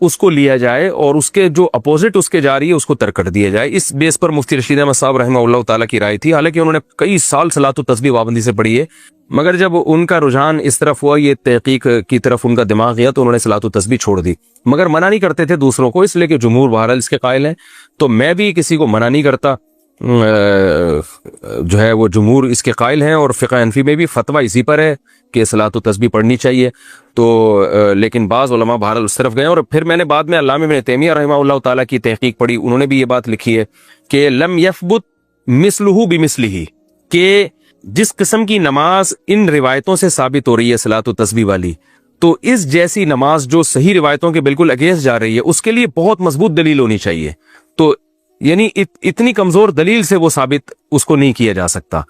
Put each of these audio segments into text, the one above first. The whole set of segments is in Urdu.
اس کو لیا جائے اور اس کے جو اپوزٹ اس کے جا رہی ہے اس کو ترک کر دیا جائے. اس بیس پر مفتی رشید احمد صاحب رحمہ اللہ تعالیٰ کی رائے تھی. حالانکہ انہوں نے کئی سال صلاۃ التسبیح پابندی سے پڑھی ہے، مگر جب ان کا رجحان اس طرف ہوا، یہ تحقیق کی طرف ان کا دماغ گیا، تو انہوں نے صلاۃ التسبیح چھوڑ دی. مگر منع نہیں کرتے تھے دوسروں کو، اس لیے کہ جمہور بہرحال اس کے قائل ہیں. تو میں بھی کسی کو منع نہیں کرتا، جو ہے وہ جمہور اس کے قائل ہیں، اور فقہ حنفی میں بھی فتویٰ اسی پر ہے کہ صلاۃ التسبیح پڑھنی چاہیے. تو لیکن بعض علماء بہرحال اس طرف گئے. اور پھر میں نے بعد میں علامہ ابن تیمیہ رحمہ اللہ تعالیٰ کی تحقیق پڑھی، انہوں نے بھی یہ بات لکھی ہے کہ لم یثبت مثلہ بمثلہ، کہ جس قسم کی نماز ان روایتوں سے ثابت ہو رہی ہے صلاۃ التسبیح والی، تو اس جیسی نماز جو صحیح روایتوں کے بالکل اگینسٹ جا رہی ہے، اس کے لیے بہت مضبوط دلیل ہونی چاہیے. تو یعنی اتنی کمزور دلیل سے وہ ثابت اس کو نہیں کیا جا سکتا،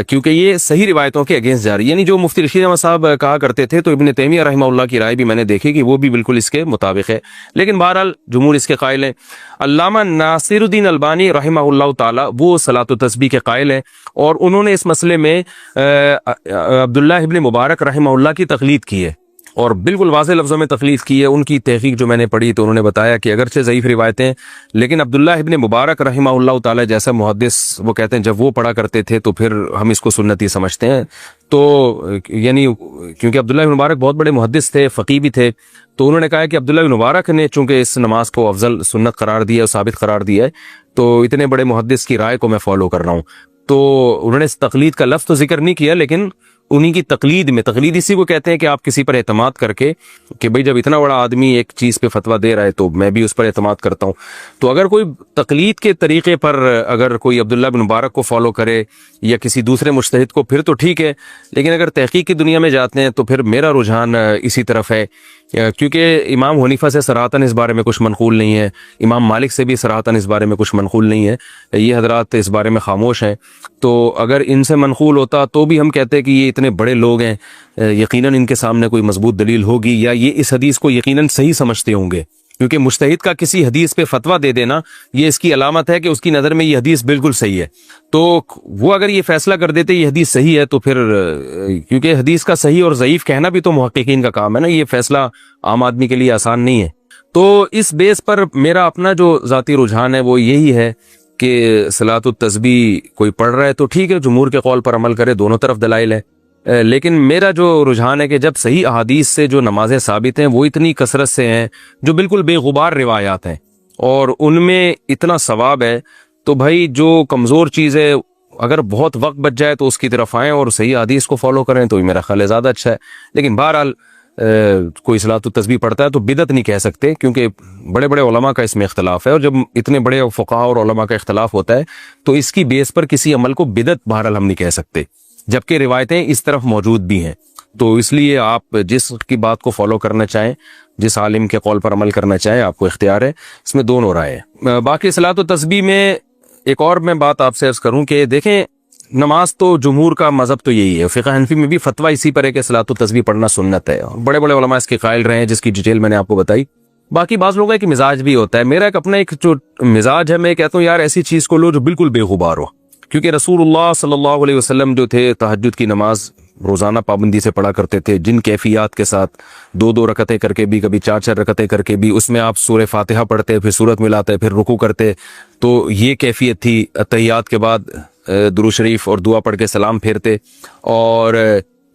کیونکہ یہ صحیح روایتوں کے اگینسٹ جا رہی ہے. یعنی جو مفتی رشید احمد صاحب کہا کرتے تھے، تو ابن تیمیہ رحمہ اللہ کی رائے بھی میں نے دیکھی کہ وہ بھی بالکل اس کے مطابق ہے. لیکن بہرحال جمہور اس کے قائل ہیں. علامہ ناصر الدین البانی رحمہ اللہ تعالی وہ صلاۃ التسبیح کے قائل ہیں، اور انہوں نے اس مسئلے میں عبداللہ ابن مبارک رحمہ اللہ کی تقلید کی ہے، اور بالکل واضح لفظوں میں تقلید کی ہے. ان کی تحقیق جو میں نے پڑھی تو انہوں نے بتایا کہ اگرچہ ضعیف روایتیں، لیکن عبداللہ ابن مبارک رحمہ اللہ تعالی جیسا محدث، وہ کہتے ہیں جب وہ پڑھا کرتے تھے تو پھر ہم اس کو سنتی سمجھتے ہیں. تو یعنی کیونکہ عبداللہ ابن مبارک بہت بڑے محدث تھے، فقیہ بھی تھے، تو انہوں نے کہا کہ عبداللہ ابن مبارک نے چونکہ اس نماز کو افضل سنت قرار دیا اور ثابت قرار دیا ہے، تو اتنے بڑے محدث کی رائے کو میں فالو کر رہا ہوں. تو انہوں نے اس تقلید کا لفظ تو ذکر نہیں کیا، لیکن انہی کی تقلید میں، تقلید اسی کو کہتے ہیں کہ آپ کسی پر اعتماد کر کے کہ بھئی جب اتنا بڑا آدمی ایک چیز پہ فتویٰ دے رہا ہے تو میں بھی اس پر اعتماد کرتا ہوں. تو اگر کوئی تقلید کے طریقے پر اگر کوئی عبداللہ بن مبارک کو فالو کرے یا کسی دوسرے مجتہد کو، پھر تو ٹھیک ہے. لیکن اگر تحقیق کی دنیا میں جاتے ہیں تو پھر میرا رجحان اسی طرف ہے، کیونکہ امام حنیفہ سے صراحتاً اس بارے میں کچھ منقول نہیں ہے، امام مالک سے بھی صراحتاً اس بارے میں کچھ منقول نہیں ہے، یہ حضرات اس بارے میں خاموش ہیں. تو اگر ان سے منقول ہوتا تو بھی ہم کہتے کہ یہ اتنے بڑے لوگ ہیں، یقیناً ان کے سامنے کوئی مضبوط دلیل ہوگی، یا یہ اس حدیث کو یقیناً صحیح سمجھتے ہوں گے. کیونکہ مجتہد کا کسی حدیث پہ فتویٰ دے دینا یہ اس کی علامت ہے کہ اس کی نظر میں یہ حدیث بالکل صحیح ہے. تو وہ اگر یہ فیصلہ کر دیتے یہ حدیث صحیح ہے، تو پھر کیونکہ حدیث کا صحیح اور ضعیف کہنا بھی تو محققین کا کام ہے نا، یہ فیصلہ عام آدمی کے لیے آسان نہیں ہے. تو اس بیس پر میرا اپنا جو ذاتی رجحان ہے وہ یہی ہے کہ صلاۃ التسبیح کوئی پڑھ رہا ہے تو ٹھیک ہے، جمہور کے قول پر عمل کرے، دونوں طرف دلائل ہے. لیکن میرا جو رجحان ہے کہ جب صحیح احادیث سے جو نمازیں ثابت ہیں وہ اتنی کثرت سے ہیں، جو بالکل بے غبار روایات ہیں، اور ان میں اتنا ثواب ہے، تو بھائی جو کمزور چیز ہے اگر بہت وقت بچ جائے تو اس کی طرف آئیں اور صحیح حدیث کو فالو کریں، تو میرا خیال زیادہ اچھا ہے. لیکن بہرحال کوئی صلاۃ التسبیح پڑھتا ہے تو بدعت نہیں کہہ سکتے، کیونکہ بڑے بڑے علماء کا اس میں اختلاف ہے، اور جب اتنے بڑے فقہاء اور علماء کا اختلاف ہوتا ہے تو اس کی بیس پر کسی عمل کو بدعت بہرحال ہم نہیں کہہ سکتے، جبکہ روایتیں اس طرف موجود بھی ہیں. تو اس لیے آپ جس کی بات کو فالو کرنا چاہیں، جس عالم کے قول پر عمل کرنا چاہیں، آپ کو اختیار ہے. اس میں دونوں رائے ہیں. باقی صلاۃ التسبیح میں ایک اور میں بات آپ سے عرض کروں کہ دیکھیں، نماز تو جمہور کا مذہب تو یہی ہے، فقہ حنفی میں بھی فتویٰ اسی پر ہے کہ صلاۃ التسبیح پڑھنا سنت ہے، اور بڑے بڑے علماء اس کے قائل رہے ہیں، جس کی ڈیٹیل میں نے آپ کو بتائی. باقی بعض لوگوں کا ایک مزاج بھی ہوتا ہے، میرا ایک اپنا ایک جو مزاج ہے، میں کہتا ہوں یار ایسی چیز کو لو جو بالکل بے غبار ہو. کیونکہ رسول اللہ صلی اللہ علیہ وسلم جو تھے تہجد کی نماز روزانہ پابندی سے پڑھا کرتے تھے، جن کیفیات کے ساتھ، 2 رکعتیں کر کے بھی، کبھی 4 رکعتیں کر کے بھی، اس میں آپ سورہ فاتحہ پڑھتے، پھر سورت ملاتے، پھر رکوع کرتے. تو یہ کیفیت تھی. تحیات کے بعد درود شریف اور دعا پڑھ کے سلام پھیرتے. اور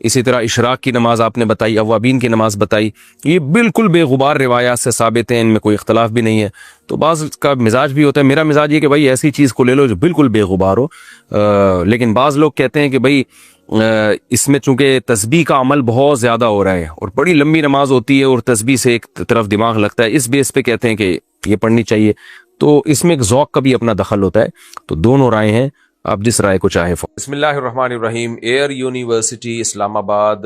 اسی طرح اشراق کی نماز آپ نے بتائی، اوابین کی نماز بتائی، یہ بالکل بے غبار روایات سے ثابت ہیں، ان میں کوئی اختلاف بھی نہیں ہے. تو بعض کا مزاج بھی ہوتا ہے، میرا مزاج یہ کہ بھائی ایسی چیز کو لے لو جو بالکل بے غبار ہو. لیکن بعض لوگ کہتے ہیں کہ بھائی اس میں چونکہ تسبیح کا عمل بہت زیادہ ہو رہا ہے اور بڑی لمبی نماز ہوتی ہے اور تسبیح سے ایک طرف دماغ لگتا ہے، اس بیس پہ کہتے ہیں کہ یہ پڑھنی چاہیے. تو اس میں ایک ذوق کا بھی اپنا دخل ہوتا ہے. تو دونوں رائے ہیں، آپ جس رائے کو چاہیں. بسم اللہ الرحمن الرحیم. ایئر یونیورسٹی اسلام آباد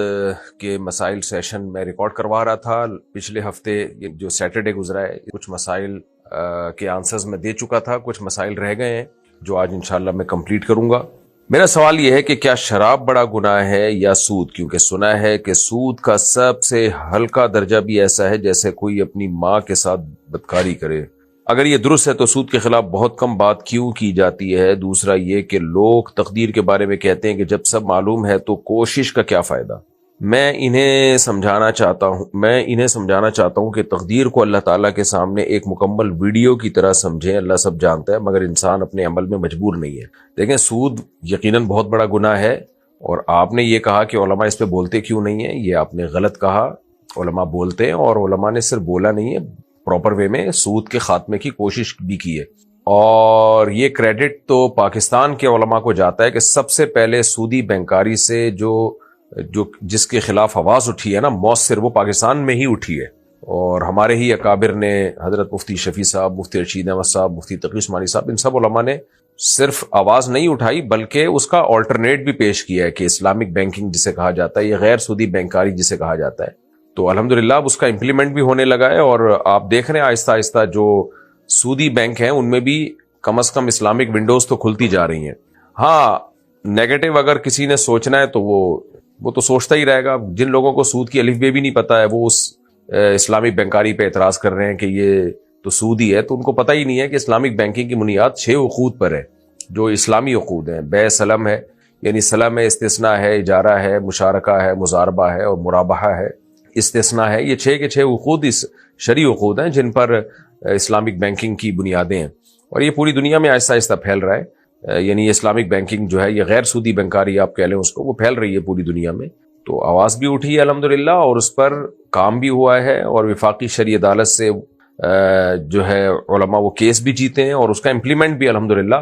کے مسائل سیشن میں ریکارڈ کروا رہا تھا. پچھلے ہفتے جو سیٹرڈے گزرا ہے، کچھ مسائل کے آنسرز میں دے چکا تھا، کچھ مسائل رہ گئے ہیں جو آج انشاءاللہ میں کمپلیٹ کروں گا. میرا سوال یہ ہے کہ کیا شراب بڑا گناہ ہے یا سود؟ کیونکہ سنا ہے کہ سود کا سب سے ہلکا درجہ بھی ایسا ہے جیسے کوئی اپنی ماں کے ساتھ بدکاری کرے. اگر یہ درست ہے تو سود کے خلاف بہت کم بات کیوں کی جاتی ہے؟ دوسرا یہ کہ لوگ تقدیر کے بارے میں کہتے ہیں کہ جب سب معلوم ہے تو کوشش کا کیا فائدہ؟ میں انہیں سمجھانا چاہتا ہوں کہ تقدیر کو اللہ تعالیٰ کے سامنے ایک مکمل ویڈیو کی طرح سمجھیں. اللہ سب جانتا ہے مگر انسان اپنے عمل میں مجبور نہیں ہے. دیکھیں سود یقیناً بہت بڑا گناہ ہے، اور آپ نے یہ کہا کہ علماء اس پہ بولتے کیوں نہیں ہیں، یہ آپ نے غلط کہا. علماء بولتے ہیں، اور علماء نے صرف بولا نہیں ہے، پراپر وے میں سود کے خاتمے کی کوشش بھی کی ہے. اور یہ کریڈٹ تو پاکستان کے علماء کو جاتا ہے کہ سب سے پہلے سودی بینکاری سے جس کے خلاف آواز اٹھی ہے نا مؤثر، وہ پاکستان میں ہی اٹھی ہے. اور ہمارے ہی اکابر نے، حضرت مفتی شفیع صاحب، مفتی رشید احمد صاحب، مفتی تقی عثمانی صاحب، ان سب علماء نے صرف آواز نہیں اٹھائی بلکہ اس کا آلٹرنیٹ بھی پیش کیا ہے کہ اسلامک بینکنگ جسے کہا جاتا ہے، یہ غیر سودی بینکاری جسے کہا جاتا ہے. تو الحمدللہ اب اس کا امپلیمنٹ بھی ہونے لگا ہے، اور آپ دیکھ رہے ہیں آہستہ آہستہ جو سودی بینک ہیں ان میں بھی کم از کم اسلامک ونڈوز تو کھلتی جا رہی ہیں. ہاں نیگیٹو اگر کسی نے سوچنا ہے تو وہ تو سوچتا ہی رہے گا. جن لوگوں کو سود کی الف بے بھی نہیں پتا ہے وہ اس اسلامک بینکاری پہ اعتراض کر رہے ہیں کہ یہ تو سود ہی ہے، تو ان کو پتہ ہی نہیں ہے کہ اسلامک بینکنگ کی بنیاد 6 عقود پر ہے جو اسلامی عقود ہیں. بے سلم ہے، یعنی سلم ہے، استثناء ہے، اجارہ ہے، مشارکہ ہے، مزاربہ ہے اور مرابحہ ہے. استثناء ہے، یہ 6 کے 6 عقود اس شرعی عقود ہیں جن پر اسلامک بینکنگ کی بنیادیں ہیں، اور یہ پوری دنیا میں آہستہ آہستہ پھیل رہا ہے. یعنی اسلامک بینکنگ جو ہے، یہ غیر سودی بینکاری آپ کہہ لیں اس کو، وہ پھیل رہی ہے پوری دنیا میں. تو آواز بھی اٹھی ہے الحمدللہ، اور اس پر کام بھی ہوا ہے، اور وفاقی شرعی عدالت سے جو ہے علماء وہ کیس بھی جیتے ہیں، اور اس کا امپلیمنٹ بھی الحمدللہ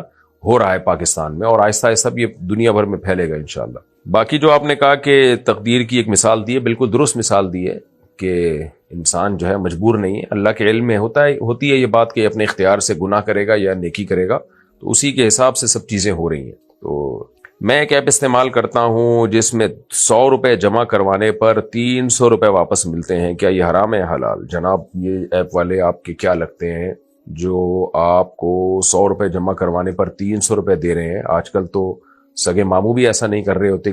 ہو رہا ہے پاکستان میں، اور آہستہ آہستہ بھی یہ دنیا بھر میں پھیلے گا انشاءاللہ. باقی جو آپ نے کہا کہ تقدیر کی ایک مثال دی ہے، بالکل درست مثال دی ہے کہ انسان جو ہے مجبور نہیں ہے. اللہ کے علم میں ہوتی ہے یہ بات کہ اپنے اختیار سے گناہ کرے گا یا نیکی کرے گا، تو اسی کے حساب سے سب چیزیں ہو رہی ہیں. تو میں ایک ایپ استعمال کرتا ہوں جس میں 100 روپے جمع کروانے پر 300 روپے واپس ملتے ہیں. کیا یہ حرام ہے حلال؟ جناب یہ ایپ والے آپ کے کیا لگتے ہیں جو آپ کو 100 روپے جمع کروانے پر 300 روپے دے رہے ہیں؟ آج کل تو سگے ماموں بھی ایسا نہیں کر رہے ہوتے.